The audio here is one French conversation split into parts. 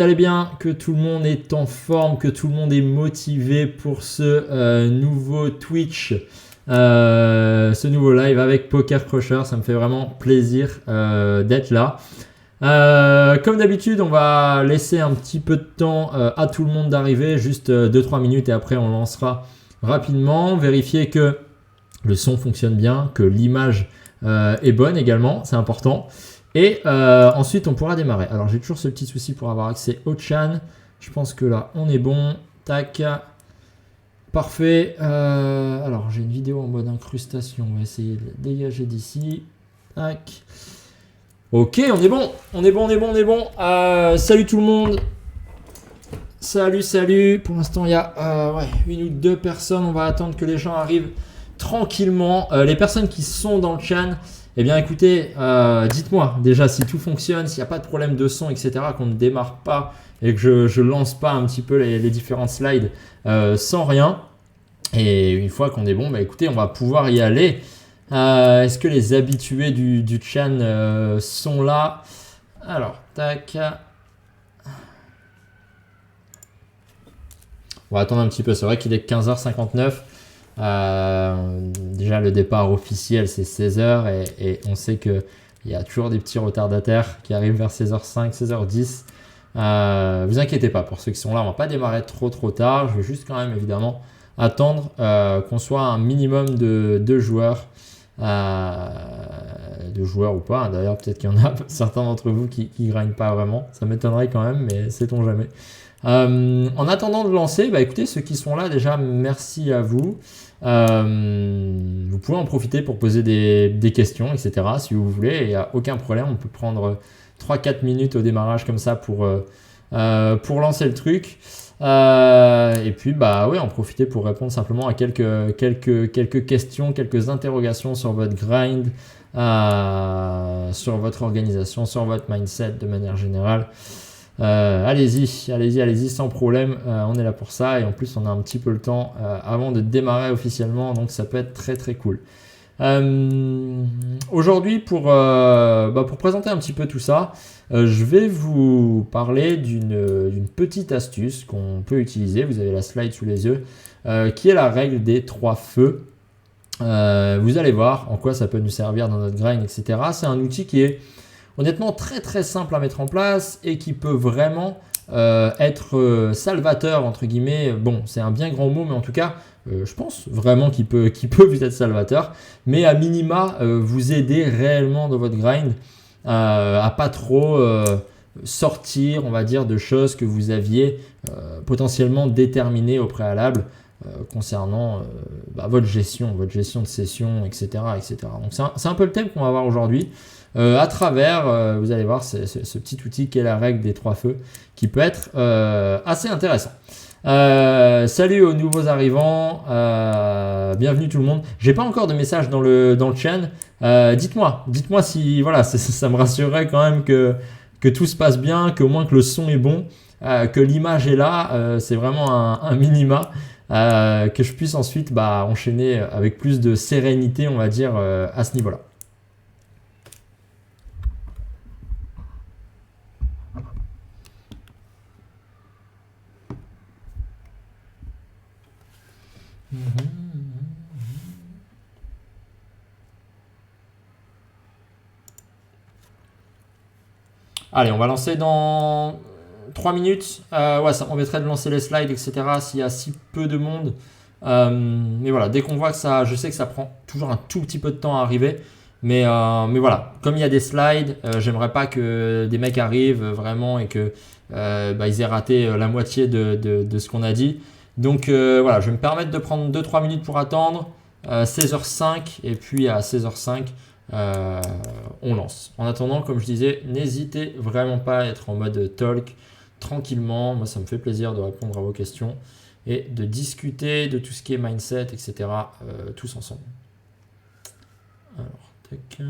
allez bien, que tout le monde est en forme, que tout le monde est motivé pour ce nouveau Twitch, ce nouveau live avec Poker Crusher. Ça me fait vraiment plaisir d'être là. Comme d'habitude, on va laisser un petit peu de temps à tout le monde d'arriver, juste 2-3 minutes et après on lancera rapidement. Vérifier que le son fonctionne bien, que l'image est bonne également, c'est important. Et ensuite, on pourra démarrer. Alors, j'ai toujours ce petit souci pour avoir accès au chat. Je pense que là, on est bon. Tac. Parfait. Alors, j'ai une vidéo en mode incrustation. On va essayer de la dégager d'ici. Tac. Ok, on est bon. On est bon. Salut tout le monde. Salut. Pour l'instant, il y a une ou deux personnes. On va attendre que les gens arrivent tranquillement. Les personnes qui sont dans le chat, eh bien écoutez, dites-moi déjà si tout fonctionne, s'il n'y a pas de problème de son, etc., qu'on ne démarre pas et que je lance pas un petit peu les différents slides sans rien. Et une fois qu'on est bon, bah écoutez, on va pouvoir y aller. Est-ce que les habitués du chan sont là? Alors, tac. On va attendre un petit peu, c'est vrai qu'il est 15h59. Déjà le départ officiel c'est 16h et on sait qu'il y a toujours des petits retardataires qui arrivent vers 16h05, 16h10. Vous inquiétez pas, pour ceux qui sont là, on va pas démarrer trop tard. Je vais juste quand même évidemment attendre qu'on soit un minimum de joueurs. De joueurs ou pas, d'ailleurs peut-être qu'il y en a certains d'entre vous qui grignent pas vraiment, ça m'étonnerait quand même, mais sait-on jamais. En attendant de lancer, bah écoutez, ceux qui sont là déjà, merci à vous. Vous pouvez en profiter pour poser des questions, etc. si vous voulez, il n'y a aucun problème, on peut prendre 3-4 minutes au démarrage comme ça pour lancer le truc. Et puis bah ouais, en profiter pour répondre simplement à quelques questions, quelques interrogations sur votre grind, sur votre organisation, sur votre mindset de manière générale. Allez-y, sans problème, on est là pour ça et en plus on a un petit peu le temps avant de démarrer officiellement, donc ça peut être très cool. Aujourd'hui pour présenter un petit peu tout ça, je vais vous parler d'une petite astuce qu'on peut utiliser, vous avez la slide sous les yeux, qui est la règle des 3 feux. Vous allez voir en quoi ça peut nous servir dans notre grind, etc. C'est un outil qui est honnêtement très simple à mettre en place et qui peut vraiment être salvateur entre guillemets. Bon, c'est un bien grand mot, mais en tout cas, je pense vraiment qu'il peut vous être salvateur, mais à minima vous aider réellement dans votre grind à pas trop sortir, on va dire, de choses que vous aviez potentiellement déterminées au préalable concernant votre gestion de session, etc. Donc c'est un peu le thème qu'on va voir aujourd'hui. À travers, vous allez voir, ce petit outil qui est la règle des 3 feux, qui peut être assez intéressant. Salut aux nouveaux arrivants, bienvenue tout le monde. J'ai pas encore de message dans le chat. Dites-moi si voilà, ça me rassurerait quand même que tout se passe bien, qu'au moins que le son est bon, que l'image est là. C'est vraiment un minima. Que je puisse ensuite enchaîner avec plus de sérénité, on va dire, à ce niveau-là. Allez, on va lancer dans 3 minutes. Ouais, ça m'embêterait de lancer les slides, etc. s'il y a si peu de monde. Mais voilà, dès qu'on voit que ça, je sais que ça prend toujours un tout petit peu de temps à arriver. Mais voilà, comme il y a des slides, j'aimerais pas que des mecs arrivent vraiment et que ils aient raté la moitié de ce qu'on a dit. Donc voilà, je vais me permettre de prendre 2-3 minutes pour attendre. 16h05 et puis à 16h05 on lance. En attendant, comme je disais, n'hésitez vraiment pas à être en mode talk tranquillement. Moi, ça me fait plaisir de répondre à vos questions et de discuter de tout ce qui est mindset, etc. Tous ensemble. Alors, tac.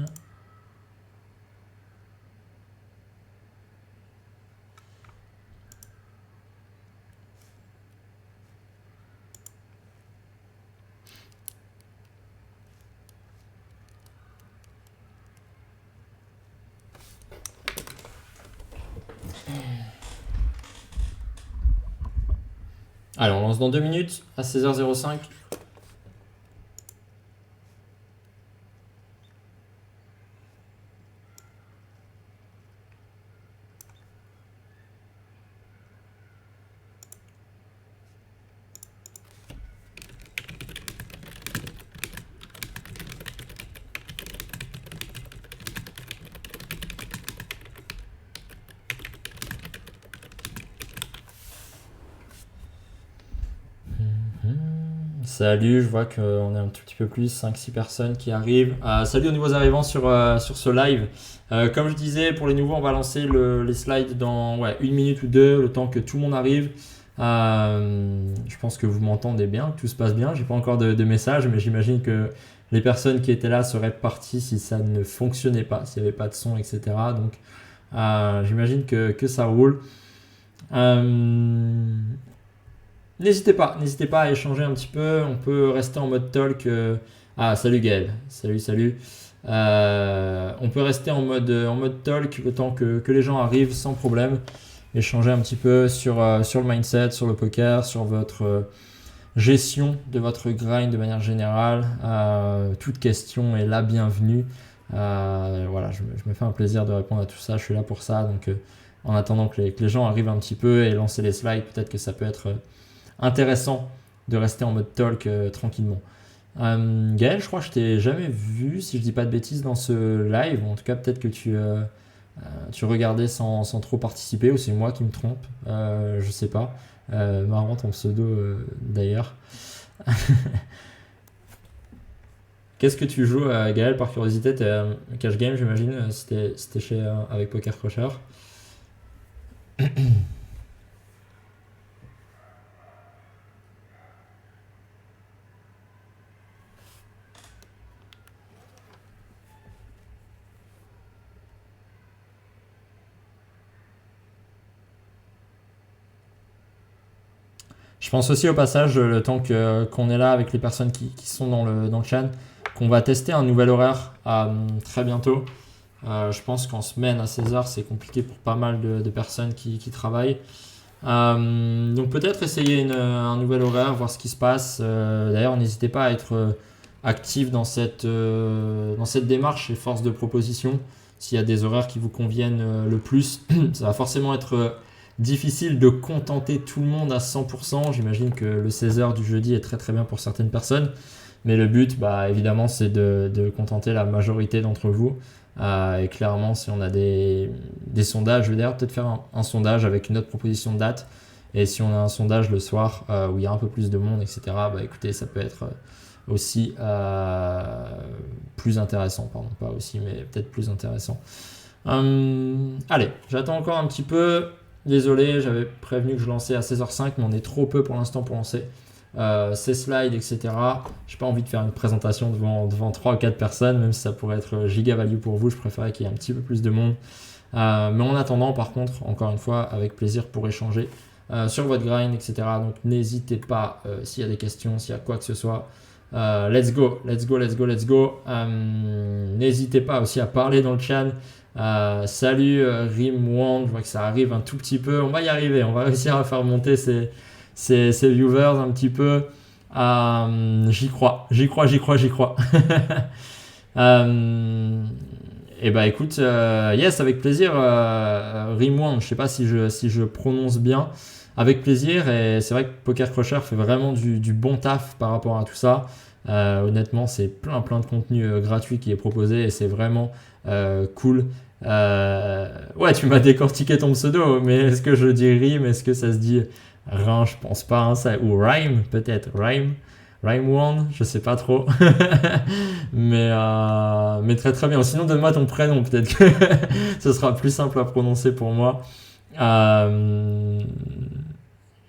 Allez, on lance dans 2 minutes à 16h05. Salut, je vois qu'on est un tout petit peu plus, 5-6 personnes qui arrivent. Salut aux nouveaux arrivants sur ce live. Comme je disais, pour les nouveaux, on va lancer les slides dans 1 minute ou 2, le temps que tout le monde arrive. Je pense que vous m'entendez bien, que tout se passe bien. J'ai pas encore de message, mais j'imagine que les personnes qui étaient là seraient parties si ça ne fonctionnait pas, s'il n'y avait pas de son, etc. Donc, j'imagine que ça roule. N'hésitez pas à échanger un petit peu. On peut rester en mode talk. Salut Gaël. Salut. On peut rester en mode talk le temps que les gens arrivent sans problème. Échanger un petit peu sur le mindset, sur le poker, sur votre gestion de votre grind de manière générale. Toute question est la bienvenue. Voilà, je me fais un plaisir de répondre à tout ça. Je suis là pour ça. Donc, en attendant que les gens arrivent un petit peu et lancer les slides, peut-être que ça peut être intéressant de rester en mode talk tranquillement. Gaël, je crois que je t'ai jamais vu, si je dis pas de bêtises, dans ce live. En tout cas, peut-être que tu regardais sans trop participer, ou c'est moi qui me trompe. Je sais pas. Marrant ton pseudo d'ailleurs. Qu'est-ce que tu joues, Gaël, par curiosité? T'es cash game, j'imagine, c'était avec Poker Crusher. Je pense aussi au passage, le temps qu'on est là avec les personnes qui sont dans le chat, qu'on va tester un nouvel horaire très bientôt. Je pense qu'en semaine à 16h, c'est compliqué pour pas mal de personnes qui travaillent. Donc peut-être essayer un nouvel horaire, voir ce qui se passe. D'ailleurs, n'hésitez pas à être actif dans cette démarche et force de proposition. S'il y a des horaires qui vous conviennent le plus, ça va forcément être difficile de contenter tout le monde à 100%. J'imagine que le 16h du jeudi est très très bien pour certaines personnes. Mais le but, évidemment, c'est de contenter la majorité d'entre vous. Et clairement, si on a des sondages, je vais d'ailleurs peut-être faire un sondage avec une autre proposition de date. Et si on a un sondage le soir où il y a un peu plus de monde, etc., écoutez, ça peut être aussi plus intéressant. Pardon, pas aussi, mais peut-être plus intéressant. Allez, j'attends encore un petit peu. Désolé, j'avais prévenu que je lançais à 16h05, mais on est trop peu pour l'instant pour lancer ces slides, etc. J'ai pas envie de faire une présentation devant 3 ou 4 personnes, même si ça pourrait être giga value pour vous. Je préférais qu'il y ait un petit peu plus de monde. Mais en attendant, par contre, encore une fois, avec plaisir pour échanger sur votre grind, etc. Donc n'hésitez pas s'il y a des questions, s'il y a quoi que ce soit. Let's go. N'hésitez pas aussi à parler dans le chat. Salut Rimwand, je vois que ça arrive un tout petit peu. On va y arriver, on va réussir à faire monter ces viewers un petit peu. J'y crois. Et écoute, yes, avec plaisir, Rimwand, je sais pas si je prononce bien. Avec plaisir, et c'est vrai que Poker Crusher fait vraiment du bon taf par rapport à tout ça. Honnêtement, c'est plein de contenu gratuit qui est proposé et c'est vraiment cool. Ouais, tu m'as décortiqué ton pseudo, mais est-ce que je dis rime? Est-ce que ça se dit Rin? Je pense pas, hein, ça, ou rhyme, peut-être. Rhyme one, je sais pas trop. mais très très bien. Sinon, donne-moi ton prénom, peut-être que ce sera plus simple à prononcer pour moi.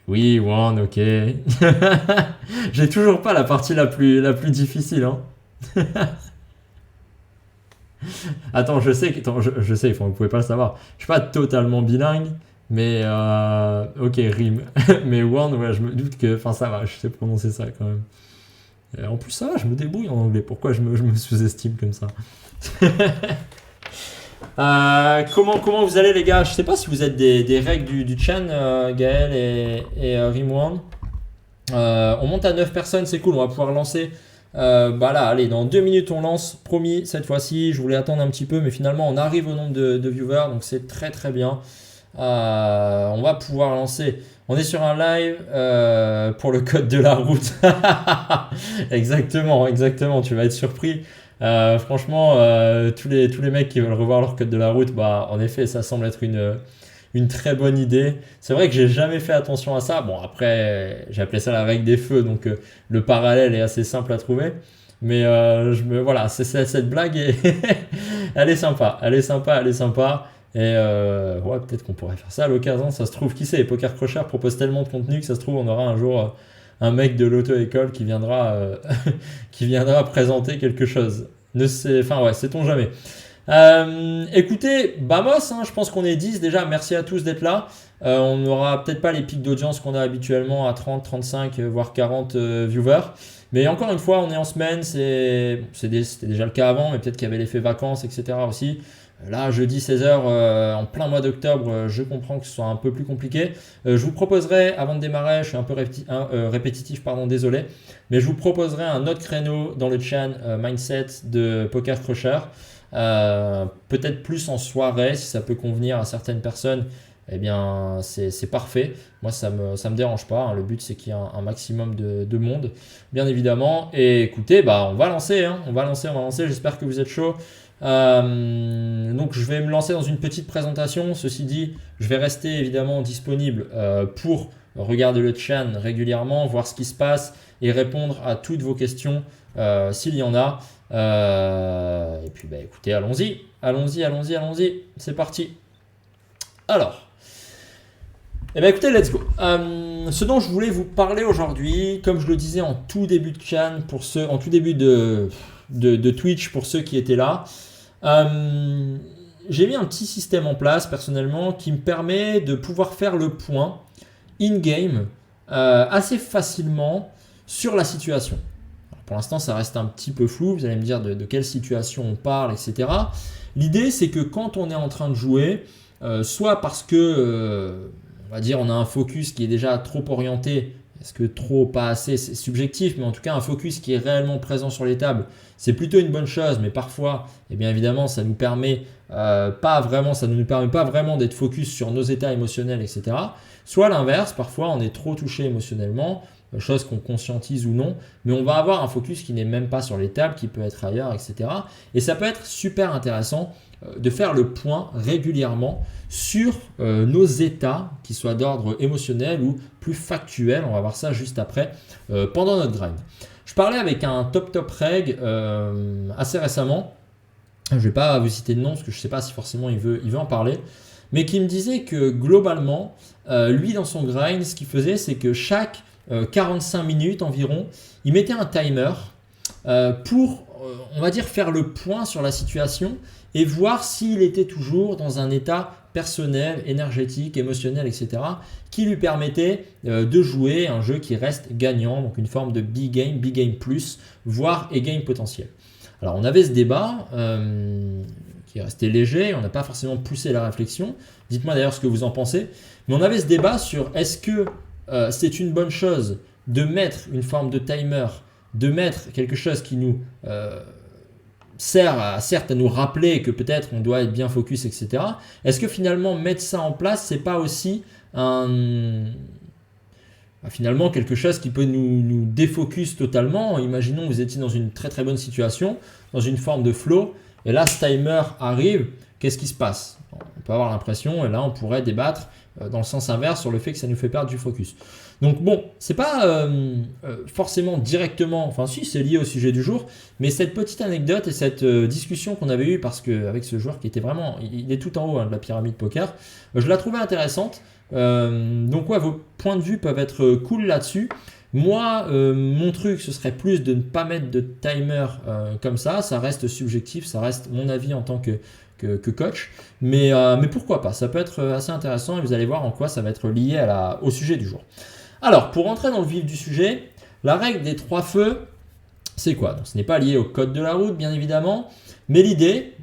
Oui, one, ok. J'ai toujours pas la partie la plus difficile, hein. Attends, je sais, vous pouvez pas le savoir. Je suis pas totalement bilingue, mais ok, rime. Mais one, ouais, je me doute que, ça va, je sais prononcer ça quand même. Et en plus, ça va, je me débrouille en anglais. Pourquoi je me sous-estime comme ça? Comment vous allez, les gars? Je sais pas si vous êtes des règles du chan, Gaël et Rimwan. On monte à 9 personnes, c'est cool, on va pouvoir lancer. Bah là, allez, dans 2 minutes on lance, promis, cette fois-ci, je voulais attendre un petit peu, mais finalement on arrive au nombre de viewers, donc c'est très très bien. On va pouvoir lancer. On est sur un live pour le code de la route. Exactement, exactement, tu vas être surpris. Franchement, tous les mecs qui veulent revoir leur code de la route, bah en effet, ça semble être une très bonne idée. C'est vrai que j'ai jamais fait attention à ça. Bon, après, j'ai appelé ça la règle des feux, donc le parallèle est assez simple à trouver. Mais voilà, cette blague, elle est sympa, elle est sympa, elle est sympa. Et ouais, peut-être qu'on pourrait faire ça à l'occasion. Ça se trouve, qui sait, Poker Crusher propose tellement de contenu que ça se trouve, on aura un jour un mec de l'auto-école qui viendra, qui viendra présenter quelque chose. Enfin ouais, sait-on jamais. Écoutez, Bamos, hein, je pense qu'on est 10 déjà. Merci à tous d'être là. On n'aura peut-être pas les pics d'audience qu'on a habituellement à 30, 35, voire 40 viewers. Mais encore une fois, on est en semaine. C'était déjà le cas avant, mais peut-être qu'il y avait l'effet vacances, etc. aussi. Là, jeudi 16h, en plein mois d'octobre, je comprends que ce soit un peu plus compliqué. Je vous proposerai, avant de démarrer, je suis un peu répétitif, pardon, désolé, mais je vous proposerai un autre créneau dans le channel Mindset de Poker Crusher. Peut-être plus en soirée, si ça peut convenir à certaines personnes, eh bien c'est parfait. Moi ça me dérange pas, hein. Le but c'est qu'il y ait un maximum de monde, bien évidemment. Et écoutez, bah on va lancer, hein. On va lancer, j'espère que vous êtes chaud. Donc je vais me lancer dans une petite présentation. Ceci dit, je vais rester évidemment disponible pour regarder le channel régulièrement, voir ce qui se passe et répondre à toutes vos questions s'il y en a. Et puis bah écoutez, allons-y, c'est parti. Alors, eh bien écoutez, let's go. Ce dont je voulais vous parler aujourd'hui, comme je le disais en tout début de channel, en tout début de Twitch pour ceux qui étaient là, j'ai mis un petit système en place personnellement qui me permet de pouvoir faire le point in-game assez facilement sur la situation. Pour l'instant, ça reste un petit peu flou. Vous allez me dire de quelle situation on parle, etc. L'idée, c'est que quand on est en train de jouer, soit parce que, on va dire, on a un focus qui est déjà trop orienté, est-ce que trop, pas assez, c'est subjectif, mais en tout cas, un focus qui est réellement présent sur les tables, c'est plutôt une bonne chose, mais parfois, eh bien évidemment, ça nous permet pas vraiment d'être focus sur nos états émotionnels, etc. Soit l'inverse, parfois, on est trop touché émotionnellement, chose qu'on conscientise ou non, mais on va avoir un focus qui n'est même pas sur les tables, qui peut être ailleurs, etc. Et ça peut être super intéressant de faire le point régulièrement sur nos états, qui soient d'ordre émotionnel ou plus factuel. On va voir ça juste après, pendant notre grind. Je parlais avec un top reg assez récemment. Je ne vais pas vous citer de nom parce que je ne sais pas si forcément il veut en parler, mais qui me disait que globalement, lui dans son grind, ce qu'il faisait, c'est que chaque 45 minutes environ, il mettait un timer pour, on va dire, faire le point sur la situation et voir s'il était toujours dans un état personnel, énergétique, émotionnel, etc., qui lui permettait de jouer un jeu qui reste gagnant, donc une forme de big game plus, voire e-game potentiel. Alors on avait ce débat qui est resté léger, on n'a pas forcément poussé la réflexion, dites-moi d'ailleurs ce que vous en pensez, mais on avait ce débat sur est-ce que c'est une bonne chose de mettre une forme de timer, de mettre quelque chose qui nous sert certes à nous rappeler que peut-être on doit être bien focus, etc. Est-ce que finalement mettre ça en place, c'est pas aussi finalement quelque chose qui peut nous défocus totalement? Imaginons que vous étiez dans une très très bonne situation, dans une forme de flow, et là ce timer arrive, qu'est-ce qui se passe? On peut avoir l'impression, et là on pourrait débattre dans le sens inverse sur le fait que ça nous fait perdre du focus. Donc bon, c'est pas forcément directement, enfin si c'est lié au sujet du jour, mais cette petite anecdote et cette discussion qu'on avait eue, parce qu'avec ce joueur qui était vraiment, il est tout en haut de la pyramide poker, je la trouvais intéressante. Donc ouais, vos points de vue peuvent être cool là-dessus. Moi, mon truc, ce serait plus de ne pas mettre de timer comme ça reste subjectif, ça reste mon avis en tant que coach, mais pourquoi pas, ça peut être assez intéressant et vous allez voir en quoi ça va être lié au sujet du jour. Alors, pour rentrer dans le vif du sujet, la règle des 3 feux, c'est quoi? Donc, ce n'est pas lié au code de la route, bien évidemment, mais l'idée,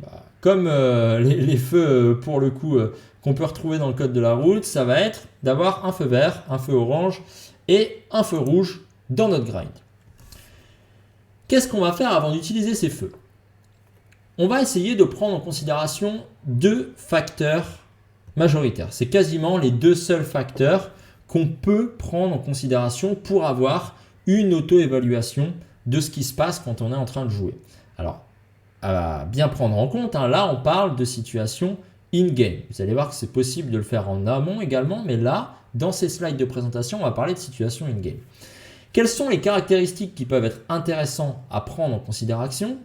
comme les feux, pour le coup, qu'on peut retrouver dans le code de la route, ça va être d'avoir un feu vert, un feu orange et un feu rouge dans notre grind. Qu'est-ce qu'on va faire avant d'utiliser ces feux? On va essayer de prendre en considération deux facteurs majoritaires. C'est quasiment les deux seuls facteurs qu'on peut prendre en considération pour avoir une auto-évaluation de ce qui se passe quand on est en train de jouer. Alors, à bien prendre en compte, là on parle de situation in-game. Vous allez voir que c'est possible de le faire en amont également, mais là, dans ces slides de présentation, on va parler de situation in-game. Quelles sont les caractéristiques qui peuvent être intéressantes à prendre en considération,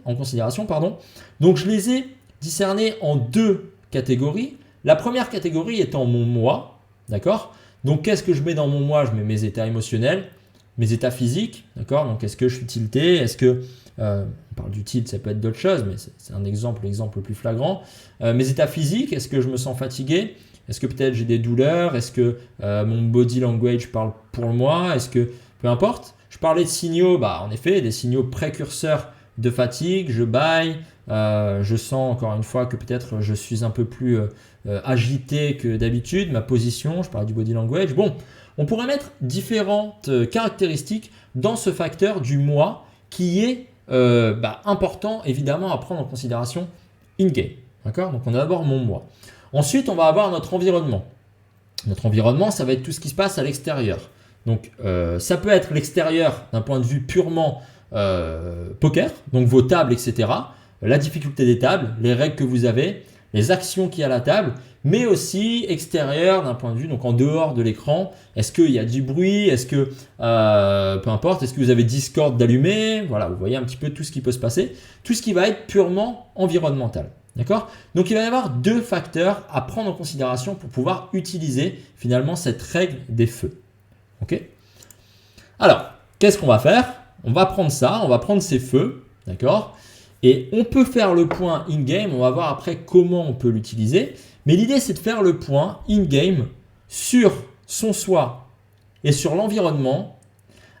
Donc, je les ai discernées en deux catégories. La première catégorie étant mon moi, d'accord? Donc, qu'est-ce que je mets dans mon moi? Je mets mes états émotionnels, mes états physiques, d'accord? Donc, est-ce que je suis tilté? Est-ce que, on parle du tilt, ça peut être d'autres choses, mais c'est un exemple, l'exemple le plus flagrant. Mes états physiques, est-ce que je me sens fatigué? Est-ce que peut-être j'ai des douleurs? Est-ce que mon body language parle pour moi? Est-ce que, peu importe. Je parlais de signaux, en effet, des signaux précurseurs de fatigue, je bâille, je sens encore une fois que peut-être je suis un peu plus agité que d'habitude, ma position, je parlais du body language. Bon, on pourrait mettre différentes caractéristiques dans ce facteur du moi qui est important évidemment à prendre en considération in-game. D'accord? Donc on a d'abord mon moi. Ensuite, on va avoir notre environnement. Notre environnement, ça va être tout ce qui se passe à l'extérieur. Donc ça peut être l'extérieur d'un point de vue purement poker, donc vos tables, etc. La difficulté des tables, les règles que vous avez, les actions qu'il y a à la table, mais aussi extérieur d'un point de vue, donc en dehors de l'écran. Est-ce qu'il y a du bruit? Est-ce que, peu importe, est-ce que vous avez Discord d'allumé? Voilà, vous voyez un petit peu tout ce qui peut se passer. Tout ce qui va être purement environnemental. D'accord? Donc il va y avoir deux facteurs à prendre en considération pour pouvoir utiliser finalement cette règle des feux. Ok? Alors, qu'est-ce qu'on va faire? On va prendre ça, on va prendre ces feux, d'accord? Et on peut faire le point in-game, on va voir après comment on peut l'utiliser. Mais l'idée, c'est de faire le point in-game sur son soi et sur l'environnement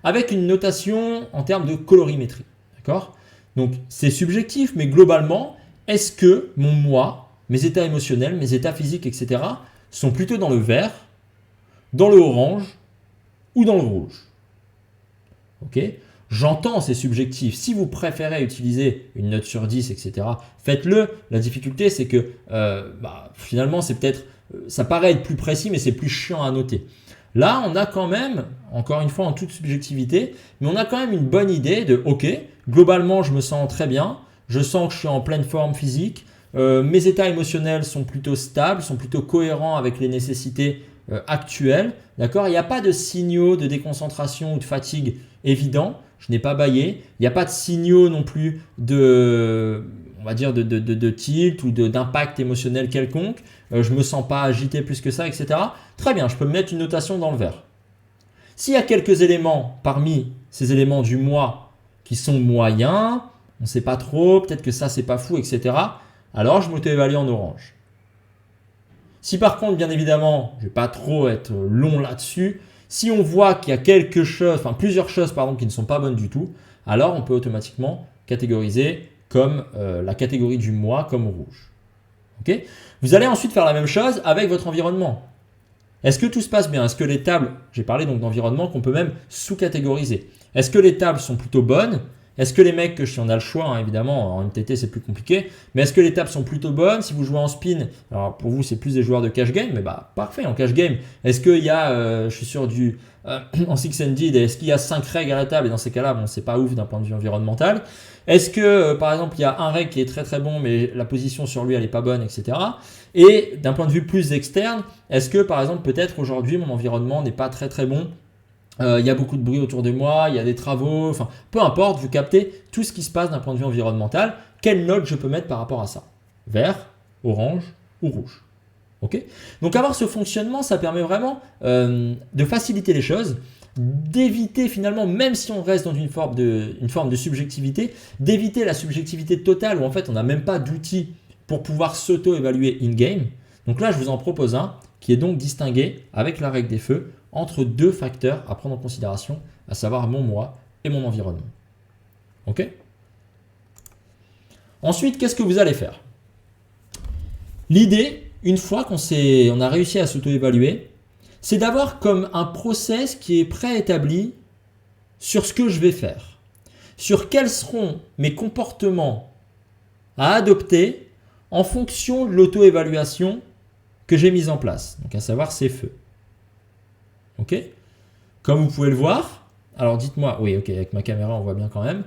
avec une notation en termes de colorimétrie, d'accord? Donc, c'est subjectif, mais globalement, est-ce que mon moi, mes états émotionnels, mes états physiques, etc. sont plutôt dans le vert, dans le orange ou dans le rouge? Ok? J'entends, c'est subjectif. Si vous préférez utiliser une note sur 10, etc., faites-le. La difficulté, c'est que finalement, c'est peut-être, ça paraît être plus précis, mais c'est plus chiant à noter. Là, on a quand même, encore une fois en toute subjectivité, mais on a quand même une bonne idée de, ok, globalement, je me sens très bien, je sens que je suis en pleine forme physique, mes états émotionnels sont plutôt stables, sont plutôt cohérents avec les nécessités actuelles. D'accord? Il n'y a pas de signaux de déconcentration ou de fatigue évidents. Je n'ai pas bâillé. Il n'y a pas de signaux non plus de, on va dire, de tilt ou d'impact émotionnel quelconque. Je ne me sens pas agité plus que ça, etc. Très bien, je peux me mettre une notation dans le vert. S'il y a quelques éléments parmi ces éléments du moi qui sont moyens, on ne sait pas trop, peut-être que ça, c'est pas fou, etc. Alors, je m'auto-évalue en orange. Si par contre, bien évidemment, je ne vais pas trop être long là-dessus, si on voit qu'il y a plusieurs choses qui ne sont pas bonnes du tout, alors on peut automatiquement catégoriser comme la catégorie du moi comme rouge. Okay? Vous allez ensuite faire la même chose avec votre environnement. Est-ce que tout se passe bien? Est-ce que les tables, j'ai parlé donc d'environnement qu'on peut même sous-catégoriser. Est-ce que les tables sont plutôt bonnes? Est-ce que les mecs, si on a le choix, évidemment, en MTT c'est plus compliqué, mais est-ce que les tables sont plutôt bonnes? Si vous jouez en spin, alors pour vous c'est plus des joueurs de cash game, mais parfait en cash game. Est-ce qu'il y a, je suis sur du en 6&D, est-ce qu'il y a 5 règles à la table? Et dans ces cas-là, bon, c'est pas ouf d'un point de vue environnemental. Est-ce que par exemple il y a un règle qui est très très bon, mais la position sur lui elle est pas bonne, etc. Et d'un point de vue plus externe, est-ce que par exemple peut-être aujourd'hui mon environnement n'est pas très très bon? Il y a beaucoup de bruit autour de moi, il y a des travaux, enfin peu importe, vous captez tout ce qui se passe d'un point de vue environnemental. Quelle note je peux mettre par rapport à ça? Vert, orange ou rouge? Okay? Donc avoir ce fonctionnement, ça permet vraiment de faciliter les choses, d'éviter finalement, même si on reste dans une forme de subjectivité, d'éviter la subjectivité totale où en fait on n'a même pas d'outils pour pouvoir s'auto-évaluer in-game. Donc là, je vous en propose un qui est donc distingué avec la règle des feux entre deux facteurs à prendre en considération, à savoir mon moi et mon environnement. Ok? Ensuite, qu'est-ce que vous allez faire? L'idée, une fois on a réussi à s'auto-évaluer, c'est d'avoir comme un process qui est préétabli sur ce que je vais faire, sur quels seront mes comportements à adopter en fonction de l'auto-évaluation que j'ai mise en place, donc à savoir ces feux. Ok? Comme vous pouvez le voir, alors dites-moi, oui, ok, avec ma caméra on voit bien quand même.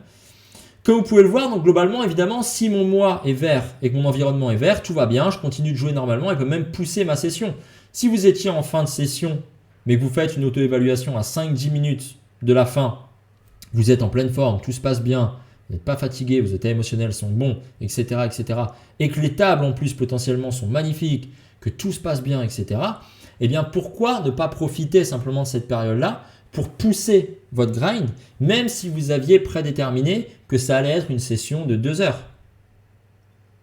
Comme vous pouvez le voir, donc globalement, évidemment, si mon moi est vert et que mon environnement est vert, tout va bien, je continue de jouer normalement et peut même pousser ma session. Si vous étiez en fin de session, mais que vous faites une auto-évaluation à 5-10 minutes de la fin, vous êtes en pleine forme, tout se passe bien, vous n'êtes pas fatigué, vos états émotionnels sont bons, etc., etc., et que les tables en plus potentiellement sont magnifiques, que tout se passe bien, etc., eh bien pourquoi ne pas profiter simplement de cette période-là pour pousser votre grind, même si vous aviez prédéterminé que ça allait être une session de 2 heures.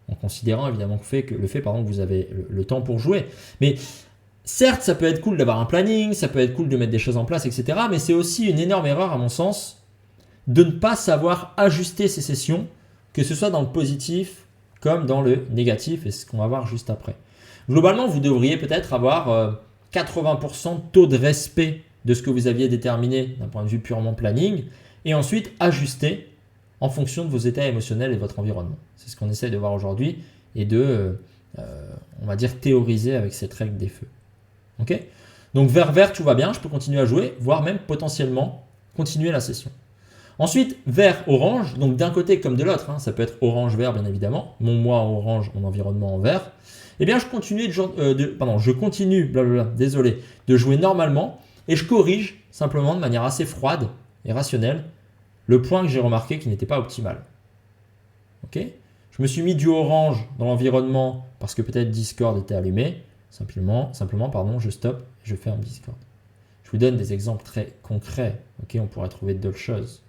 En considérant évidemment que vous avez le temps pour jouer. Mais certes, ça peut être cool d'avoir un planning, ça peut être cool de mettre des choses en place, etc. Mais c'est aussi une énorme erreur à mon sens de ne pas savoir ajuster ces sessions, que ce soit dans le positif comme dans le négatif, et c'est ce qu'on va voir juste après. Globalement, vous devriez peut-être avoir 80% de taux de respect de ce que vous aviez déterminé d'un point de vue purement planning, et ensuite ajuster en fonction de vos états émotionnels et de votre environnement. C'est ce qu'on essaie de voir aujourd'hui et de, on va dire, théoriser avec cette règle des feux. Ok? Donc vert, tout va bien, je peux continuer à jouer, voire même potentiellement continuer la session. Ensuite, vert-orange, donc d'un côté comme de l'autre, ça peut être orange-vert bien évidemment, mon moi en orange, mon environnement en vert. Eh bien, je continue de jouer normalement et je corrige simplement de manière assez froide et rationnelle le point que j'ai remarqué qui n'était pas optimal. Ok? Je me suis mis du orange dans l'environnement parce que peut-être Discord était allumé. Simplement, je stoppe, je ferme Discord. Je vous donne des exemples très concrets. Ok? On pourrait trouver d'autres choses,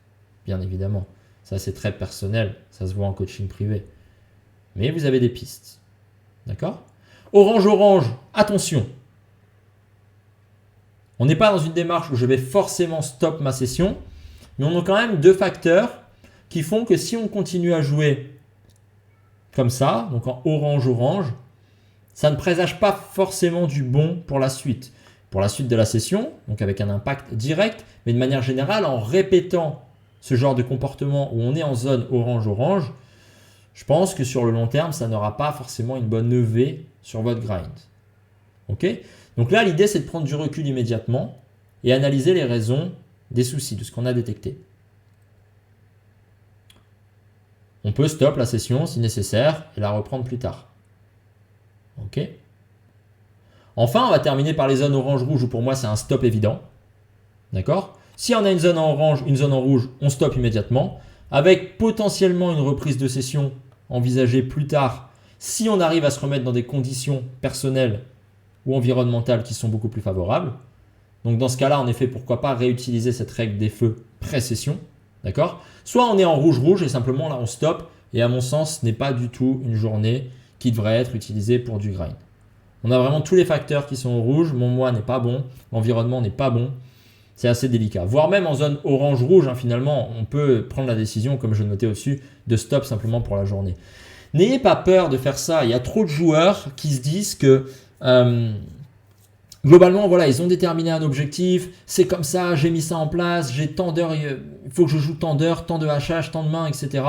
bien évidemment. Ça, c'est très personnel. Ça se voit en coaching privé. Mais vous avez des pistes. D'accord? Orange, attention. On n'est pas dans une démarche où je vais forcément stop ma session, mais on a quand même 2 facteurs qui font que si on continue à jouer comme ça, donc en orange, ça ne présage pas forcément du bon pour la suite. Pour la suite de la session, donc avec un impact direct, mais de manière générale, en répétant ce genre de comportement où on est en zone orange, je pense que sur le long terme, ça n'aura pas forcément une bonne levée sur votre grind. Ok? Donc là, l'idée, c'est de prendre du recul immédiatement et analyser les raisons des soucis, de ce qu'on a détecté. On peut stop la session si nécessaire et la reprendre plus tard. Ok? Enfin, on va terminer par les zones orange-rouge où pour moi, c'est un stop évident. D'accord? Si on a une zone en orange, une zone en rouge, on stoppe immédiatement avec potentiellement une reprise de session envisagée plus tard si on arrive à se remettre dans des conditions personnelles ou environnementales qui sont beaucoup plus favorables. Donc dans ce cas-là, en effet, pourquoi pas réutiliser cette règle des feux pré-session, d'accord? Soit on est en rouge et simplement là on stoppe et à mon sens, ce n'est pas du tout une journée qui devrait être utilisée pour du grind. On a vraiment tous les facteurs qui sont au rouge, mon moi n'est pas bon, l'environnement n'est pas bon, c'est assez délicat. Voire même en zone orange-rouge, finalement, on peut prendre la décision, comme je le notais au-dessus, de stop simplement pour la journée. N'ayez pas peur de faire ça, il y a trop de joueurs qui se disent que globalement, voilà, ils ont déterminé un objectif, c'est comme ça, j'ai mis ça en place, j'ai tant d'heures, il faut que je joue tant d'heures, tant de HH, tant de mains, etc.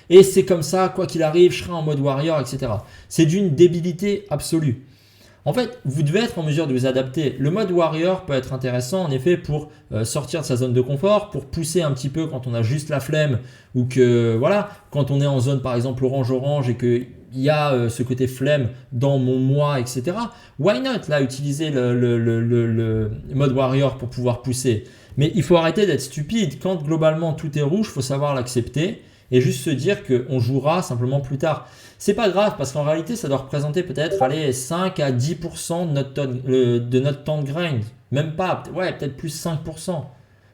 Et c'est comme ça, quoi qu'il arrive, je serai en mode warrior, etc. C'est d'une débilité absolue. En fait, vous devez être en mesure de vous adapter. Le mode warrior peut être intéressant en effet pour sortir de sa zone de confort, pour pousser un petit peu quand on a juste la flemme ou que voilà, quand on est en zone par exemple orange et qu'il y a ce côté flemme dans mon moi, etc. Why not là utiliser le mode warrior pour pouvoir pousser? Mais il faut arrêter d'être stupide. Quand globalement tout est rouge, il faut savoir l'accepter et juste se dire qu'on jouera simplement plus tard. C'est pas grave parce qu'en réalité, ça doit représenter peut-être 5 à 10% de notre temps de grind. Même pas, ouais, peut-être plus 5%. Vous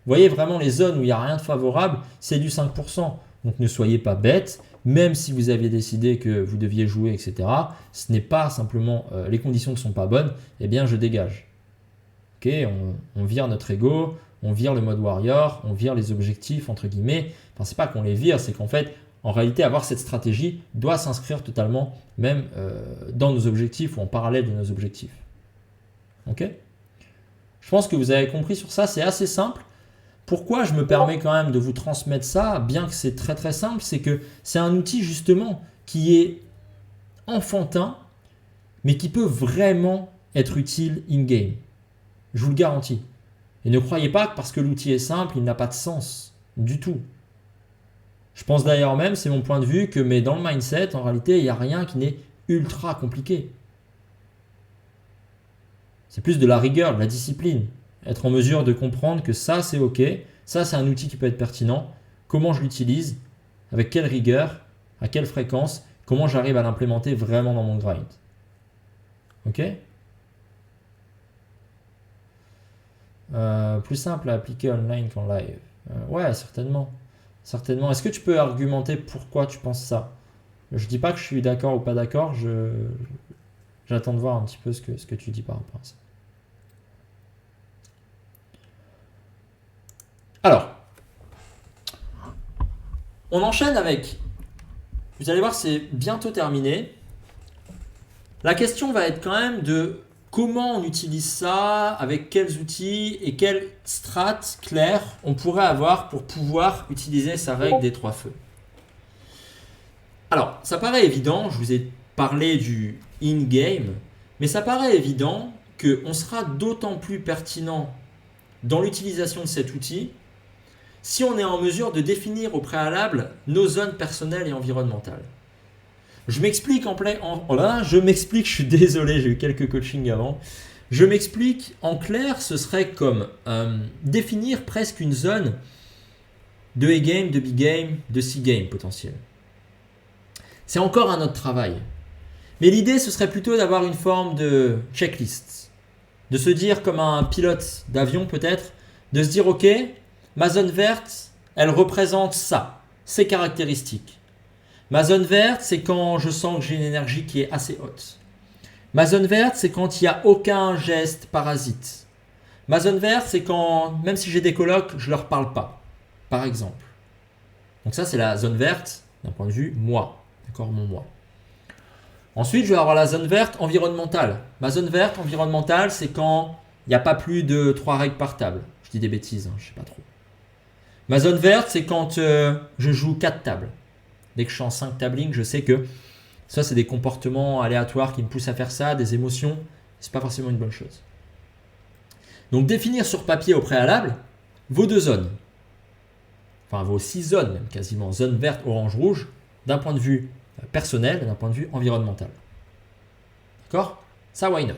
voyez vraiment les zones où il n'y a rien de favorable, c'est du 5%. Donc ne soyez pas bêtes, même si vous aviez décidé que vous deviez jouer, etc. Ce n'est pas simplement les conditions ne sont pas bonnes, eh bien je dégage. Ok, on vire notre ego, on vire le mode warrior, on vire les objectifs entre guillemets. Enfin, c'est pas qu'on les vire, c'est qu'en fait, en réalité, avoir cette stratégie doit s'inscrire totalement même dans nos objectifs ou en parallèle de nos objectifs. Ok? Je pense que vous avez compris sur ça, c'est assez simple. Pourquoi je me permets quand même de vous transmettre ça, bien que c'est très très simple, c'est que c'est un outil justement qui est enfantin, mais qui peut vraiment être utile in-game. Je vous le garantis. Et ne croyez pas que parce que l'outil est simple, il n'a pas de sens du tout. Je pense d'ailleurs même, c'est mon point de vue, que mais dans le mindset, en réalité, il n'y a rien qui n'est ultra compliqué. C'est plus de la rigueur, de la discipline. Être en mesure de comprendre que ça, c'est OK, ça, c'est un outil qui peut être pertinent, comment je l'utilise, avec quelle rigueur, à quelle fréquence, comment j'arrive à l'implémenter vraiment dans mon grind. OK? Plus simple à appliquer online qu'en live. Ouais, certainement. Certainement. Est-ce que tu peux argumenter pourquoi tu penses ça? Je dis pas que je suis d'accord ou pas d'accord, j'attends de voir un petit peu ce que tu dis par rapport à ça. Alors, on enchaîne avec, vous allez voir, c'est bientôt terminé. La question va être quand même de comment on utilise ça, avec quels outils et quelle strat claire on pourrait avoir pour pouvoir utiliser sa règle des 3 feux. Alors, ça paraît évident, je vous ai parlé du in-game, mais ça paraît évident qu'on sera d'autant plus pertinent dans l'utilisation de cet outil si on est en mesure de définir au préalable nos zones personnelles et environnementales. Je m'explique je suis désolé, j'ai eu quelques coachings avant. Je m'explique en clair, ce serait comme définir presque une zone de A-game, de B-game, de C-game potentiel. C'est encore un autre travail. Mais l'idée, ce serait plutôt d'avoir une forme de checklist. De se dire comme un pilote d'avion peut-être, de se dire ok, ma zone verte, elle représente ça, ces caractéristiques. Ma zone verte, c'est quand je sens que j'ai une énergie qui est assez haute. Ma zone verte, c'est quand il n'y a aucun geste parasite. Ma zone verte, c'est quand, même si j'ai des colocs, je ne leur parle pas, par exemple. Donc ça, c'est la zone verte d'un point de vue moi, d'accord, mon moi. Ensuite, je vais avoir la zone verte environnementale. Ma zone verte environnementale, c'est quand il n'y a pas plus de 3 règles par table. Je dis des bêtises, je ne sais pas trop. Ma zone verte, c'est quand je joue 4 tables. Dès que je suis en 5 tablings, je sais que ça, c'est des comportements aléatoires qui me poussent à faire ça, des émotions. Ce n'est pas forcément une bonne chose. Donc, définir sur papier au préalable vos 2 zones. Enfin, vos 6 zones, même quasiment. Zone verte, orange, rouge, d'un point de vue personnel et d'un point de vue environnemental. D'accord? Ça, why not?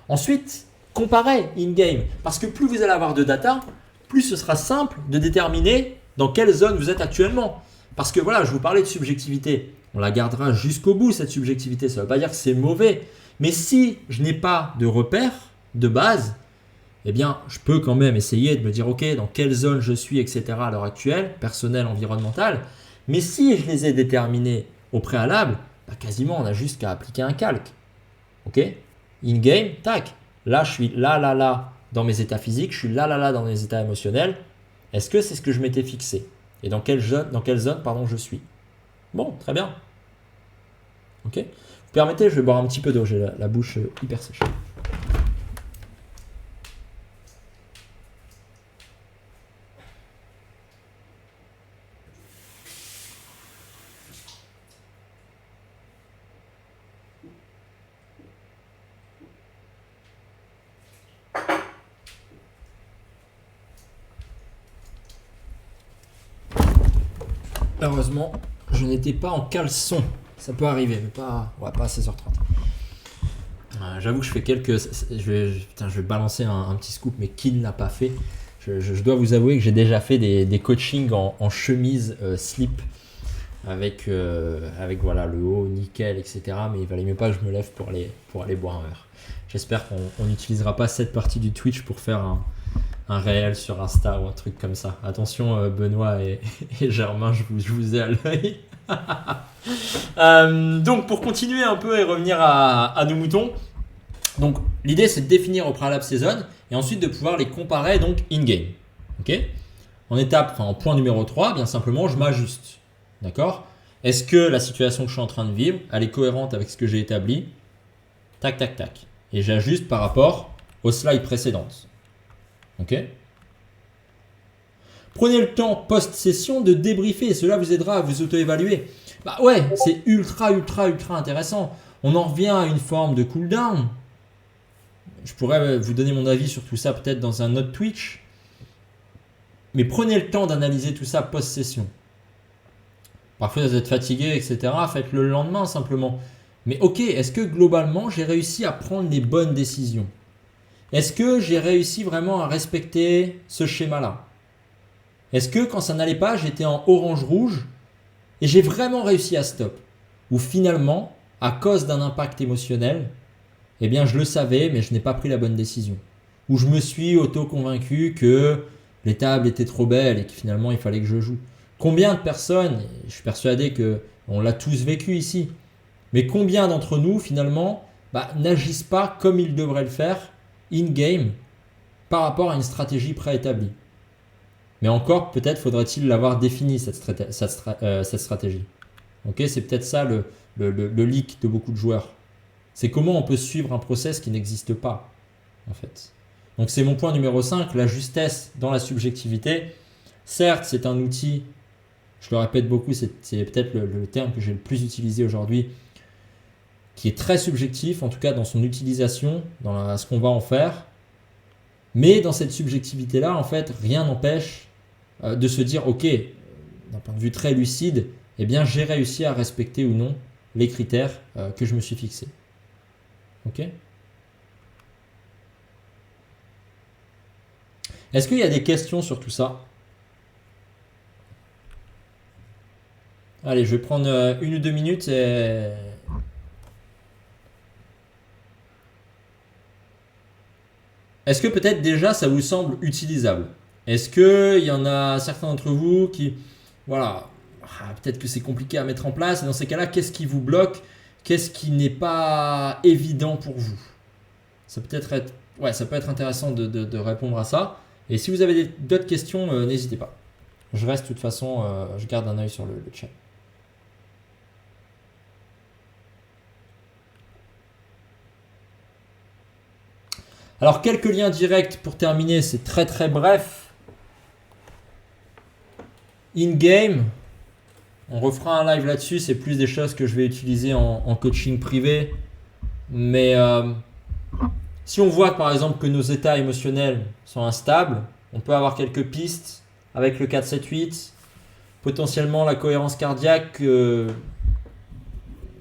Ensuite, comparez in-game. Parce que plus vous allez avoir de data, plus ce sera simple de déterminer dans quelle zone vous êtes actuellement. Parce que voilà, je vous parlais de subjectivité. On la gardera jusqu'au bout, cette subjectivité. Ça ne veut pas dire que c'est mauvais. Mais si je n'ai pas de repères de base, eh bien, je peux quand même essayer de me dire, ok, dans quelle zone je suis, etc. à l'heure actuelle, personnelle, environnementale. Mais si je les ai déterminés au préalable, quasiment, on a juste qu'à appliquer un calque. Ok? In-game, tac. Là, je suis là dans mes états physiques, je suis là dans mes états émotionnels. Est-ce que c'est ce que je m'étais fixé? Et dans quelle zone je suis? Bon, très bien. Ok? Vous permettez, je vais boire un petit peu d'eau, j'ai la bouche hyper sèche. Heureusement, je n'étais pas en caleçon. Ça peut arriver, mais pas à 16h30. J'avoue que je fais je vais balancer un petit scoop, mais qui ne l'a pas fait? Je dois vous avouer que j'ai déjà fait des coachings en chemise slip avec voilà, le haut nickel, etc. Mais il valait mieux pas que je me lève pour aller boire un verre. J'espère qu'on n'utilisera pas cette partie du Twitch pour faire un réel sur Insta ou un truc comme ça. Attention Benoît et Germain, je vous ai à l'œil. Donc pour continuer un peu et revenir à nos moutons, donc l'idée c'est de définir au préalable ces zones et ensuite de pouvoir les comparer donc in-game. Okay. en point numéro 3, bien simplement, je m'ajuste. D'accord? Est-ce que la situation que je suis en train de vivre, elle est cohérente avec ce que j'ai établi? Tac, tac, tac. Et j'ajuste par rapport aux slides précédentes. Ok? Prenez le temps post-session de débriefer. Cela vous aidera à vous auto-évaluer. Bah ouais, c'est ultra intéressant. On en revient à une forme de cooldown. Je pourrais vous donner mon avis sur tout ça peut-être dans un autre Twitch. Mais prenez le temps d'analyser tout ça post-session. Parfois vous êtes fatigué, etc. Faites-le le lendemain simplement. Mais ok, est-ce que globalement j'ai réussi à prendre les bonnes décisions? Est-ce que j'ai réussi vraiment à respecter ce schéma-là? Est-ce que quand ça n'allait pas, j'étais en orange-rouge et j'ai vraiment réussi à stop? Ou finalement, à cause d'un impact émotionnel, eh bien je le savais mais je n'ai pas pris la bonne décision. Ou je me suis auto-convaincu que les tables étaient trop belles et que finalement il fallait que je joue. Combien de personnes, je suis persuadé qu'on l'a tous vécu ici, mais combien d'entre nous finalement n'agissent pas comme ils devraient le faire in-game par rapport à une stratégie préétablie? Mais encore, peut-être faudrait-il l'avoir défini cette stratégie. Okay, c'est peut-être ça le leak de beaucoup de joueurs. C'est comment on peut suivre un process qui n'existe pas, en fait. Donc c'est mon point numéro 5, la justesse dans la subjectivité. Certes, c'est un outil, je le répète beaucoup, c'est peut-être le terme que j'ai le plus utilisé aujourd'hui, qui est très subjectif, en tout cas dans son utilisation, dans ce qu'on va en faire. Mais dans cette subjectivité-là, en fait, rien n'empêche de se dire, ok, d'un point de vue très lucide, eh bien, j'ai réussi à respecter ou non les critères que je me suis fixés. Ok ? Est-ce qu'il y a des questions sur tout ça? Allez, je vais prendre 1 ou 2 minutes et... Est-ce que peut-être déjà ça vous semble utilisable? Est-ce qu'il y en a certains d'entre vous qui... Voilà, peut-être que c'est compliqué à mettre en place. Et dans ces cas-là, qu'est-ce qui vous bloque? Qu'est-ce qui n'est pas évident pour vous? Ça peut être intéressant de répondre à ça. Et si vous avez d'autres questions, n'hésitez pas. Je reste de toute façon, je garde un œil sur le chat. Alors, quelques liens directs pour terminer, c'est très très bref. In-game, on refera un live là-dessus, c'est plus des choses que je vais utiliser en coaching privé. Mais si on voit par exemple que nos états émotionnels sont instables, on peut avoir quelques pistes avec le 4-7-8, potentiellement la cohérence cardiaque,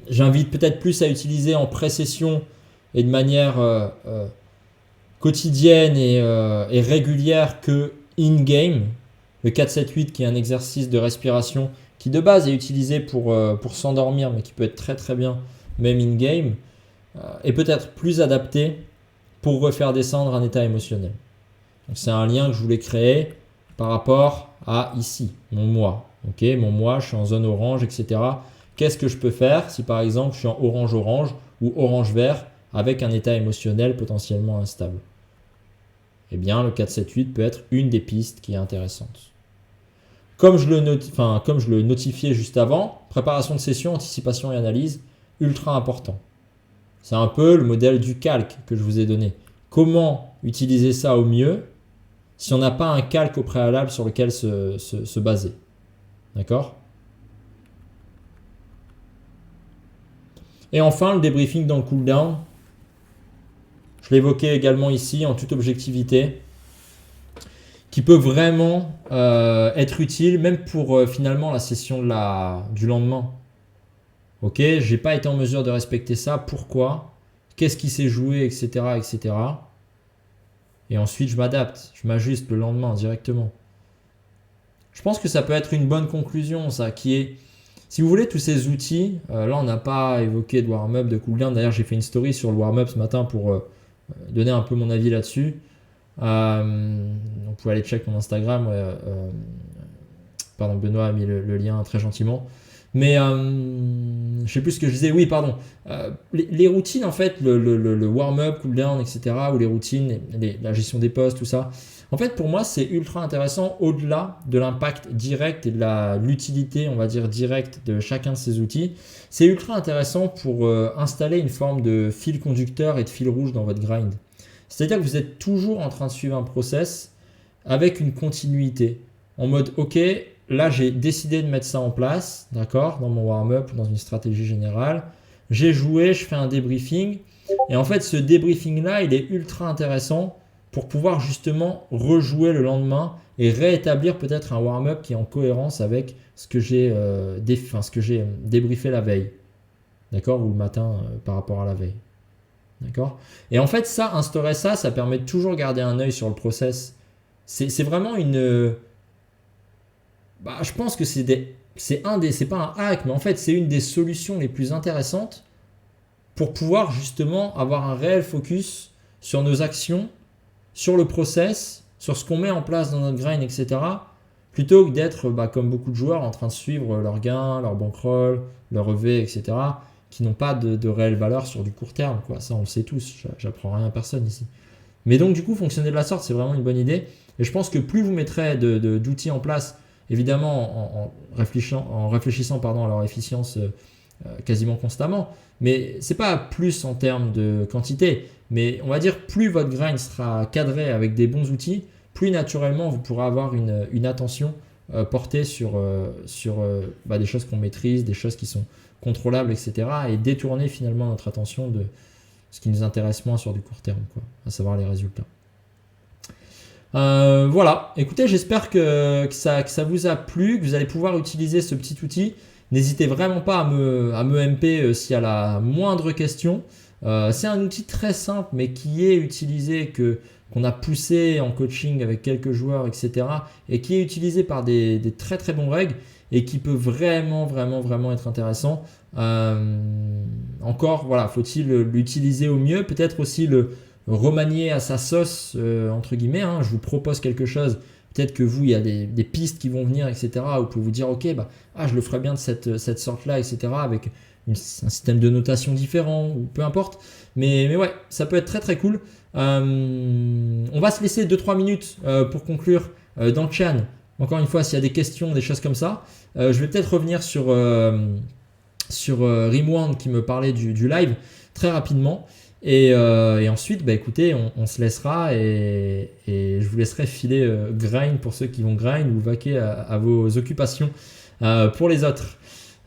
j'invite peut-être plus à utiliser en pré-session et de manière quotidienne et régulière que in-game. Le 4-7-8 qui est un exercice de respiration qui de base est utilisé pour s'endormir mais qui peut être très très bien même in-game, est peut-être plus adapté pour refaire descendre un état émotionnel. Donc c'est un lien que je voulais créer par rapport à ici, mon moi. Okay, mon moi, je suis en zone orange, etc. Qu'est-ce que je peux faire si par exemple je suis en orange-orange ou orange-vert avec un état émotionnel potentiellement instable? Eh bien, le 4-7-8 peut être une des pistes qui est intéressante. Comme je le notifiais juste avant, préparation de session, anticipation et analyse, ultra important. C'est un peu le modèle du calque que je vous ai donné. Comment utiliser ça au mieux si on n'a pas un calque au préalable sur lequel se baser. D'accord? Et enfin, le débriefing dans le cooldown. Je l'évoquais également ici en toute objectivité, qui peut vraiment être utile même pour finalement la session du lendemain. Ok, j'ai pas été en mesure de respecter ça. Pourquoi? Qu'est-ce qui s'est joué, etc., etc. Et ensuite, je m'adapte, je m'ajuste le lendemain directement. Je pense que ça peut être une bonne conclusion, ça, qui est, si vous voulez, tous ces outils. Là, on n'a pas évoqué de warm-up, de cooldown. D'ailleurs, j'ai fait une story sur le warm-up ce matin pour donner un peu mon avis là-dessus. Vous pouvez aller check mon Instagram. Pardon, Benoît a mis le lien très gentiment. Mais je sais plus ce que je disais. Oui, pardon. Les routines, en fait, le warm-up, cool-down, etc., ou les routines, la gestion des postes, tout ça. En fait, pour moi, c'est ultra intéressant au-delà de l'impact direct et de l'utilité, on va dire, directe de chacun de ces outils. C'est ultra intéressant pour installer une forme de fil conducteur et de fil rouge dans votre grind. C'est-à-dire que vous êtes toujours en train de suivre un process avec une continuité. En mode, ok, là j'ai décidé de mettre ça en place, d'accord, dans mon warm-up ou dans une stratégie générale. J'ai joué, je fais un débriefing. Et en fait, ce débriefing-là, il est ultra intéressant pour pouvoir justement rejouer le lendemain et réétablir peut-être un warm-up qui est en cohérence avec ce que j'ai débriefé la veille, d'accord, ou le matin par rapport à la veille. D'accord. Et en fait, instaurer ça, ça permet de toujours garder un œil sur le process. C'est vraiment une. Je pense que c'est pas un hack, mais en fait, c'est une des solutions les plus intéressantes pour pouvoir justement avoir un réel focus sur nos actions, sur le process, sur ce qu'on met en place dans notre grind, etc. Plutôt que d'être, comme beaucoup de joueurs, en train de suivre leurs gains, leur bankroll, leur EV, etc., qui n'ont pas de réelle valeur sur du court terme, quoi. Ça, on le sait tous, j'apprends rien à personne ici. Mais donc, du coup, fonctionner de la sorte, c'est vraiment une bonne idée. Et je pense que plus vous mettrez d'outils en place, évidemment en réfléchissant à leur efficience quasiment constamment, mais c'est pas plus en termes de quantité, mais on va dire plus votre grind sera cadré avec des bons outils, plus naturellement vous pourrez avoir une attention portée sur des choses qu'on maîtrise, des choses qui sont contrôlables, etc. et détourner finalement notre attention de ce qui nous intéresse moins sur du court terme, quoi, à savoir les résultats. Voilà, écoutez, j'espère que ça vous a plu, que vous allez pouvoir utiliser ce petit outil. N'hésitez vraiment pas à me MP s'il y a la moindre question. C'est un outil très simple, mais qui est utilisé, qu'on a poussé en coaching avec quelques joueurs, etc. et qui est utilisé par des très très bons règles et qui peut vraiment être intéressant. Encore, voilà, faut-il l'utiliser au mieux, peut-être aussi le remanier à sa sauce, entre guillemets, hein. Je vous propose quelque chose, peut-être que vous, il y a des pistes qui vont venir, etc. Vous pouvez vous dire, ok, je le ferai bien de cette sorte-là, etc. avec un système de notation différent, ou peu importe. Mais ouais, ça peut être très très cool. On va se laisser 2-3 minutes pour conclure dans le chat. Encore une fois, s'il y a des questions, des choses comme ça, je vais peut-être revenir sur Rimworld qui me parlait du live très rapidement. Et ensuite, écoutez, on se laissera et je vous laisserai filer grind pour ceux qui vont grind ou vaquer à vos occupations pour les autres.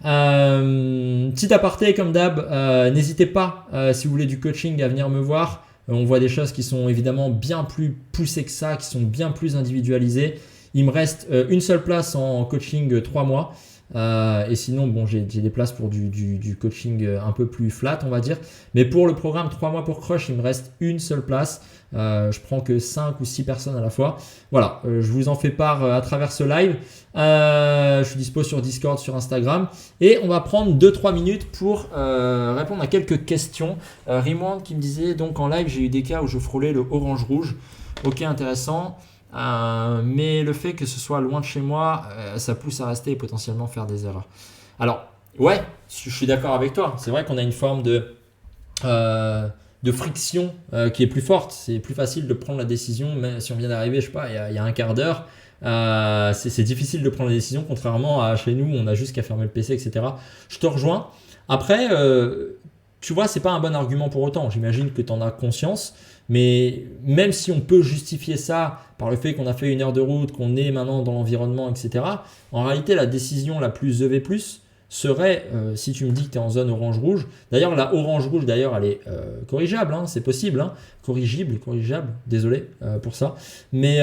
Petit aparté comme d'hab, n'hésitez pas si vous voulez du coaching à venir me voir. On voit des choses qui sont évidemment bien plus poussées que ça, qui sont bien plus individualisées. Il me reste une seule place en coaching 3 mois. Et sinon, j'ai des places pour du coaching un peu plus flat, on va dire. Mais pour le programme 3 mois pour Crush, il me reste une seule place. Je prends que 5 ou 6 personnes à la fois. Voilà, je vous en fais part à travers ce live. Je suis dispo sur Discord, sur Instagram. Et on va prendre 2-3 minutes pour répondre à quelques questions. Rimworld qui me disait, donc en live, j'ai eu des cas où je frôlais le orange-rouge. Ok, intéressant. Mais le fait que ce soit loin de chez moi, ça pousse à rester et potentiellement faire des erreurs. Alors, ouais, je suis d'accord avec toi. C'est vrai qu'on a une forme de friction qui est plus forte. C'est plus facile de prendre la décision, même si on vient d'arriver, je sais pas, il y a un quart d'heure. C'est difficile de prendre la décision, contrairement à chez nous où on a juste qu'à fermer le PC, etc. Je te rejoins. Après, tu vois, c'est pas un bon argument pour autant. J'imagine que tu en as conscience. Mais même si on peut justifier ça par le fait qu'on a fait 1 heure de route, qu'on est maintenant dans l'environnement, etc., en réalité, la décision la plus EV+, serait, si tu me dis que tu es en zone orange-rouge, d'ailleurs la orange-rouge, d'ailleurs, elle est corrigeable, hein, c'est possible, hein, corrigeable, désolé pour ça, mais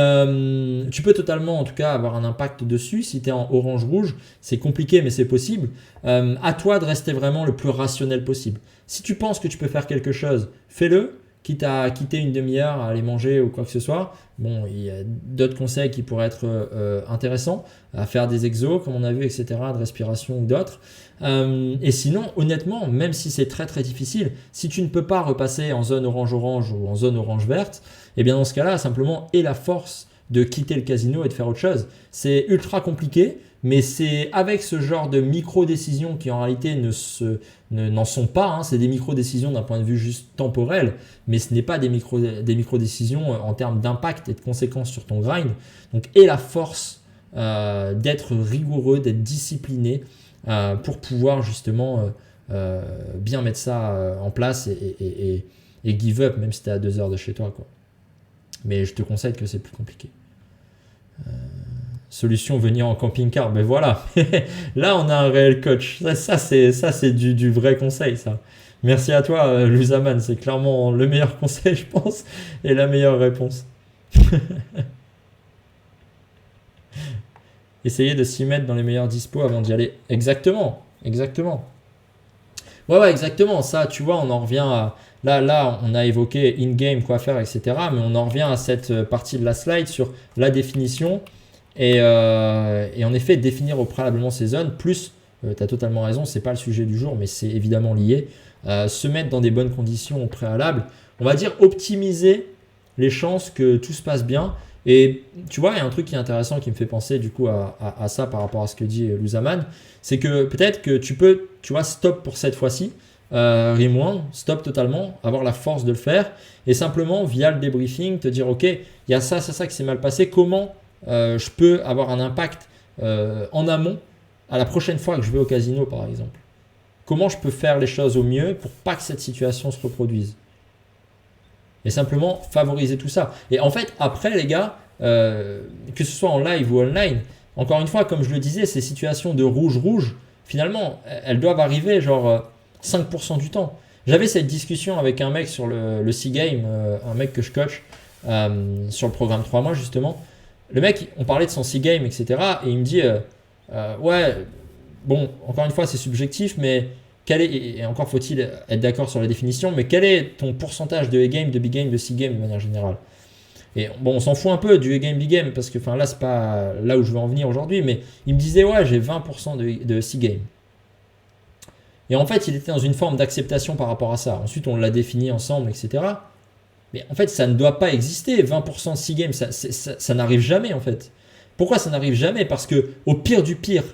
tu peux totalement, en tout cas, avoir un impact dessus. Si tu es en orange-rouge, c'est compliqué, mais c'est possible. À toi de rester vraiment le plus rationnel possible. Si tu penses que tu peux faire quelque chose, fais-le. Quitte à quitter une demi-heure à aller manger ou quoi que ce soit. Bon, il y a d'autres conseils qui pourraient être intéressants, à faire des exos, comme on a vu, etc., de respiration ou d'autres. Et sinon, honnêtement, même si c'est très très difficile, si tu ne peux pas repasser en zone orange-orange ou en zone orange-verte, eh bien dans ce cas-là, simplement aie la force de quitter le casino et de faire autre chose. C'est ultra compliqué, mais c'est avec ce genre de micro-décisions qui en réalité n'en sont pas, hein. C'est des micro-décisions d'un point de vue juste temporel, mais ce n'est pas des micro-décisions en termes d'impact et de conséquences sur ton grind. Donc, et la force d'être rigoureux, d'être discipliné pour pouvoir justement bien mettre ça en place et give up, même si tu es à 2 heures de chez toi, quoi. Mais je te conseille que c'est plus compliqué. Solution, venir en camping-car, ben voilà. Là, on a un réel coach. Ça c'est du vrai conseil, ça. Merci à toi, Luzaman. C'est clairement le meilleur conseil, je pense, et la meilleure réponse. Essayez de s'y mettre dans les meilleurs dispos avant d'y aller. Exactement. Ouais, exactement. Ça, tu vois, on en revient à... Là, on a évoqué in-game, quoi faire, etc. Mais on en revient à cette partie de la slide sur la définition. Et en effet, définir au préalablement ces zones, plus, tu as totalement raison, c'est pas le sujet du jour, mais c'est évidemment lié. Se mettre dans des bonnes conditions au préalable. On va dire optimiser les chances que tout se passe bien. Et tu vois, il y a un truc qui est intéressant qui me fait penser du coup à ça par rapport à ce que dit Luzaman, c'est que peut-être que tu peux, tu vois, stop pour cette fois-ci, rewind, stop totalement, avoir la force de le faire et simplement via le débriefing te dire ok, il y a ça qui s'est mal passé, comment je peux avoir un impact en amont à la prochaine fois que je vais au casino par exemple. Comment je peux faire les choses au mieux pour pas que cette situation se reproduise. Et simplement favoriser tout ça. Et en fait, après les gars, que ce soit en live ou online, encore une fois, comme je le disais, ces situations de rouge-rouge, finalement, elles doivent arriver genre 5% du temps. J'avais cette discussion avec un mec sur le C-Game, un mec que je coach sur le programme 3 mois justement. Le mec, on parlait de son C-Game, etc. Et il me dit, ouais, bon, encore une fois, c'est subjectif, mais et encore faut-il être d'accord sur la définition, mais quel est ton pourcentage de A-game, de B-game, de C-game de manière générale? Et bon, on s'en fout un peu du A-game, B-game, parce que là, c'est pas là où je veux en venir aujourd'hui, mais il me disait, ouais, j'ai 20% de C-game. Et en fait, il était dans une forme d'acceptation par rapport à ça. Ensuite, on l'a défini ensemble, etc. Mais en fait, ça ne doit pas exister. 20% de C-game, ça n'arrive jamais, en fait. Pourquoi ça n'arrive jamais? Parce que au pire du pire,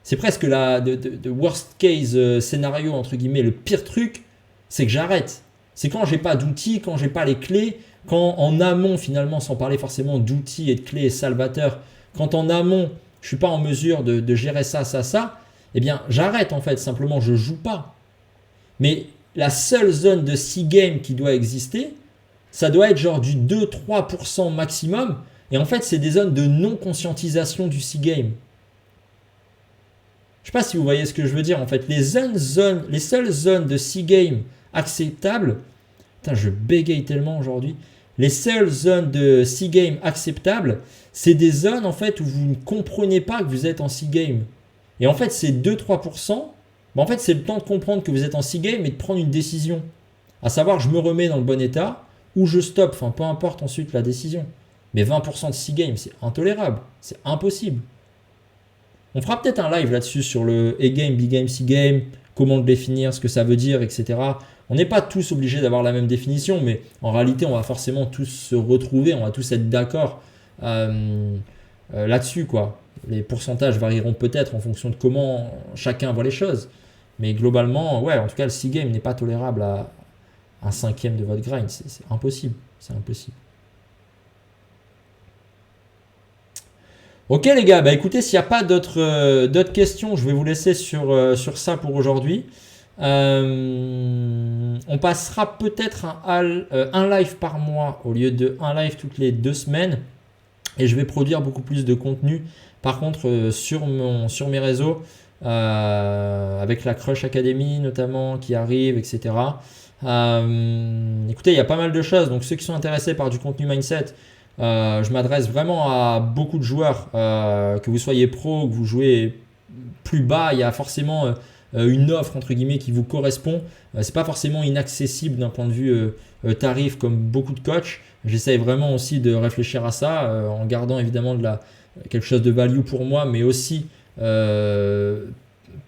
c'est presque de worst case scénario, entre guillemets, le pire truc, c'est que j'arrête. C'est quand j'ai pas d'outils, quand j'ai pas les clés, quand en amont, finalement, sans parler forcément d'outils et de clés salvateurs, quand en amont, je suis pas en mesure de gérer ça, eh bien, j'arrête en fait, simplement, je joue pas. Mais la seule zone de C-game qui doit exister, ça doit être genre du 2-3% maximum. Et en fait, c'est des zones de non-conscientisation du C-game. Je ne sais pas si vous voyez ce que je veux dire. En fait, les seules zones de C-game acceptables, putain, je bégaye tellement aujourd'hui. Les seules zones de C-game acceptables, c'est des zones en fait où vous ne comprenez pas que vous êtes en C-game. Et en fait, ces 2-3%, en fait, c'est le temps de comprendre que vous êtes en C-game et de prendre une décision. À savoir, je me remets dans le bon état ou je stoppe. Enfin, peu importe ensuite la décision. Mais 20% de C-game, c'est intolérable. C'est impossible. On fera peut-être un live là-dessus sur le A-game, B-game, C-game, comment le définir, ce que ça veut dire, etc. On n'est pas tous obligés d'avoir la même définition, mais en réalité, on va forcément tous se retrouver, on va tous être d'accord là-dessus, quoi. Les pourcentages varieront peut-être en fonction de comment chacun voit les choses. Mais globalement, ouais, en tout cas, le C-game n'est pas tolérable à un cinquième de votre grind. C'est impossible. C'est impossible. Ok les gars, bah écoutez, s'il n'y a pas d'autres questions, je vais vous laisser sur ça pour aujourd'hui. On passera peut-être un live par mois au lieu de un live toutes les 2 semaines. Et je vais produire beaucoup plus de contenu. Par contre, sur mes réseaux, avec la Crush Academy notamment qui arrive, etc. Écoutez, il y a pas mal de choses. Donc ceux qui sont intéressés par du contenu mindset, je m'adresse vraiment à beaucoup de joueurs, que vous soyez pro, que vous jouez plus bas, il y a forcément une offre entre guillemets qui vous correspond. C'est pas forcément inaccessible d'un point de vue tarif comme beaucoup de coachs. J'essaye vraiment aussi de réfléchir à ça en gardant évidemment quelque chose de value pour moi, mais aussi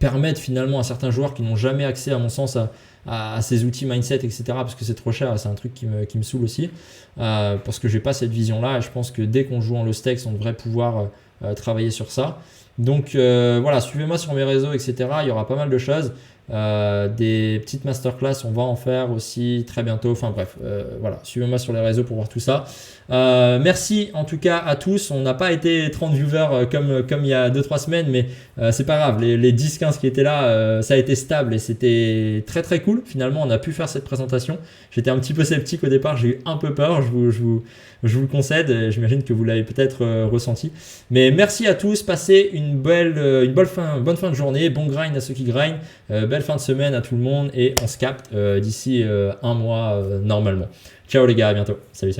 permettre finalement à certains joueurs qui n'ont jamais accès à mon sens à ces outils mindset, etc. parce que c'est trop cher, c'est un truc qui me saoule aussi, parce que j'ai pas cette vision-là et je pense que dès qu'on joue en low stakes, on devrait pouvoir travailler sur ça. Donc voilà, suivez-moi sur mes réseaux, etc. Il y aura pas mal de choses. Des petites masterclass, on va en faire aussi très bientôt. Enfin bref, voilà, suivez-moi sur les réseaux pour voir tout ça. Merci en tout cas à tous. On n'a pas été 30 viewers comme il y a 2-3 semaines, mais c'est pas grave. Les 10-15 qui étaient là, ça a été stable et c'était très très cool. Finalement, on a pu faire cette présentation. J'étais un petit peu sceptique au départ, j'ai eu un peu peur, je vous le concède. J'imagine que vous l'avez peut-être ressenti. Mais merci à tous, passez une bonne fin de journée, bon grind à ceux qui grind, belle fin de semaine à tout le monde et on se capte d'ici un mois normalement. Ciao les gars, à bientôt. Salut.